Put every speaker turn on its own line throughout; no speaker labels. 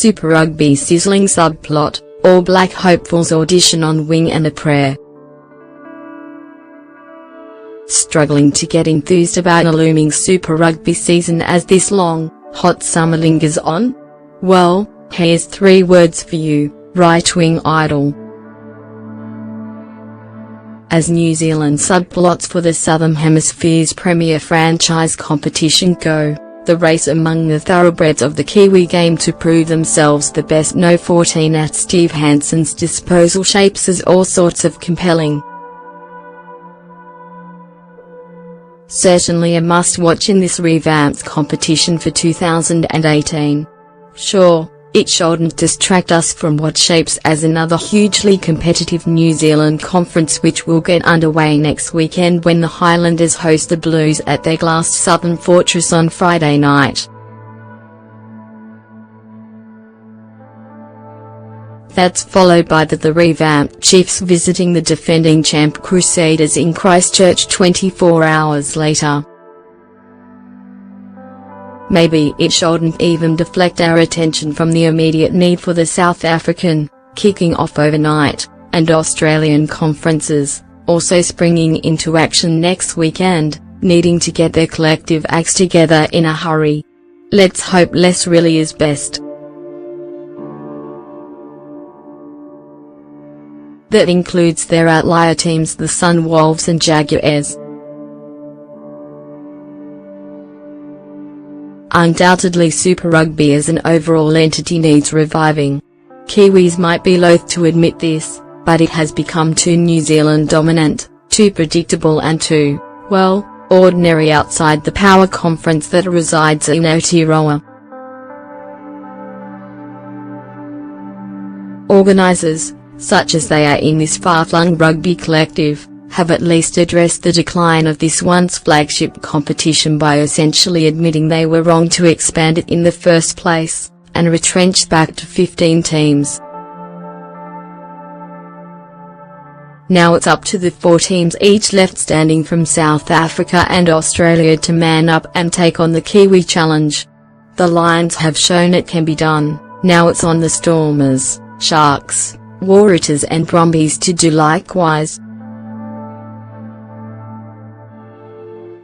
Super Rugby sizzling subplot, All Black hopefuls audition on wing and a prayer. Struggling to get enthused about a looming Super Rugby season as this long, hot summer lingers on? Well, here's 3 words for you: right-wing idol. As New Zealand subplots for the Southern Hemisphere's premier franchise competition go, the race among the thoroughbreds of the Kiwi game to prove themselves the best No 14 at Steve Hansen's disposal shapes as all sorts of compelling. Certainly a must-watch in this revamped competition for 2018. Sure, it shouldn't distract us from what shapes as another hugely competitive New Zealand conference, which will get underway next weekend when the Highlanders host the Blues at their glassed Southern Fortress on Friday night. That's followed by the revamped Chiefs visiting the defending champ Crusaders in Christchurch 24 hours later. Maybe it shouldn't even deflect our attention from the immediate need for the South African, kicking off overnight, and Australian conferences, also springing into action next weekend, needing to get their collective acts together in a hurry. Let's hope less really is best. That includes their outlier teams, the Sunwolves and Jaguars. Undoubtedly Super Rugby as an overall entity needs reviving. Kiwis might be loath to admit this, but it has become too New Zealand dominant, too predictable and too, well, ordinary outside the power conference that resides in Aotearoa. Organisers, such as they are in this far-flung rugby collective, have at least addressed the decline of this once flagship competition by essentially admitting they were wrong to expand it in the first place, and retrenched back to 15 teams. Now it's up to the 4 teams each left standing from South Africa and Australia to man up and take on the Kiwi challenge. The Lions have shown it can be done, now it's on the Stormers, Sharks, Waratahs and Brumbies to do likewise.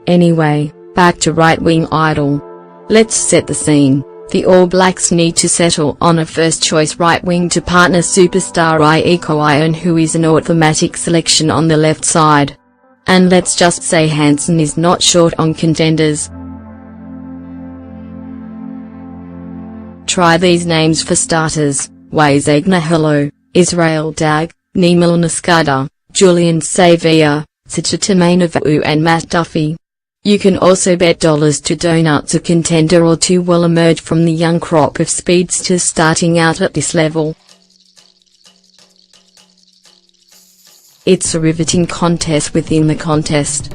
Anyway, back to right-wing idol. Let's set the scene. The All Blacks need to settle on a first-choice right-wing to partner superstar Iko Ion, who is an automatic selection on the left side. And let's just say Hansen is not short on contenders. Try these names for starters: Wayzeg Naholo, Israel Dag, Nemal Naskada, Julian Savia, Sichitamane and Matt Duffy. You can also bet dollars to donuts a contender or two will emerge from the young crop of speedsters starting out at this level. It's a riveting contest within the contest.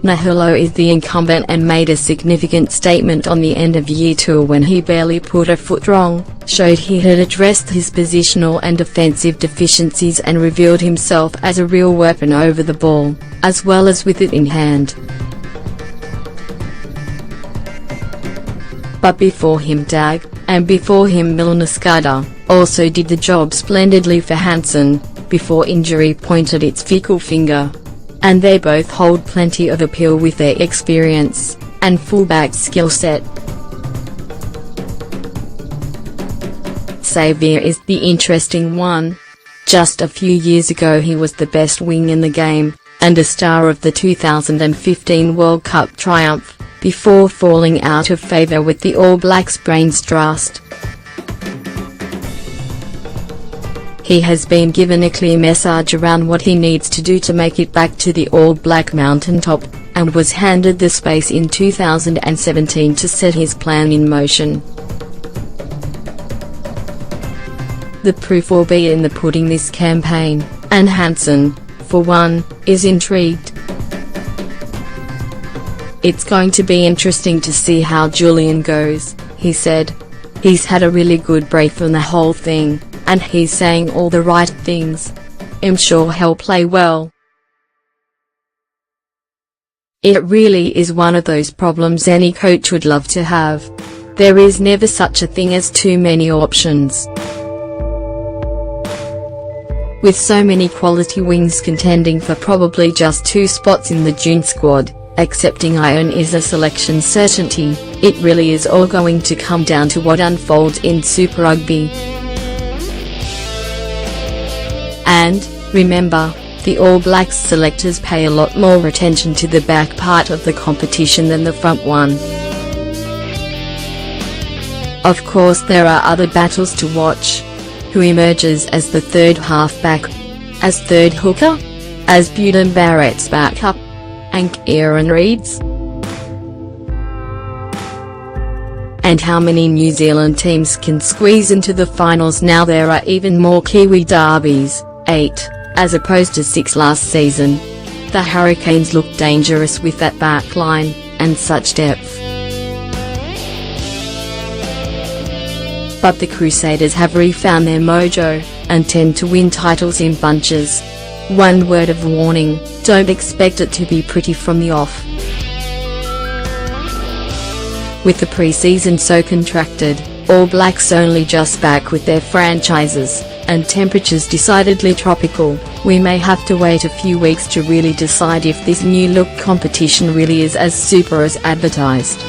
Naholo is the incumbent and made a significant statement on the end-of-year tour when he barely put a foot wrong, showed he had addressed his positional and defensive deficiencies and revealed himself as a real weapon over the ball, as well as with it in hand. But before him Dag, and before him Naskada, also did the job splendidly for Hansen, before injury pointed its fickle finger. And they both hold plenty of appeal with their experience and fullback skill set. Savia is the interesting one. Just a few years ago he was the best wing in the game, and a star of the 2015 World Cup triumph, before falling out of favour with the All Blacks brains trust. He has been given a clear message around what he needs to do to make it back to the All Black mountaintop, and was handed the space in 2017 to set his plan in motion. The proof will be in the pudding this campaign, and Hansen, for one, is intrigued. It's going to be interesting to see how Julian goes, he said. He's had a really good break from the whole thing, and he's saying all the right things. I'm sure he'll play well. It really is one of those problems any coach would love to have. There is never such a thing as too many options. With so many quality wings contending for probably just 2 spots in the June squad, accepting Iron is a selection certainty. It really is all going to come down to what unfolds in Super Rugby. And, remember, the All Blacks selectors pay a lot more attention to the back part of the competition than the front one. Of course there are other battles to watch. Who emerges as the third halfback? As third hooker? As Beauden Barrett's backup? And Kieran Reid's? And how many New Zealand teams can squeeze into the finals now there are even more Kiwi derbies, 8, as opposed to 6 last season? The Hurricanes look dangerous with that back line, and such depth. But the Crusaders have refound their mojo, and tend to win titles in bunches. One word of warning, don't expect it to be pretty from the off. With the pre-season so contracted, All Blacks only just back with their franchises, and temperatures decidedly tropical, we may have to wait a few weeks to really decide if this new look competition really is as super as advertised.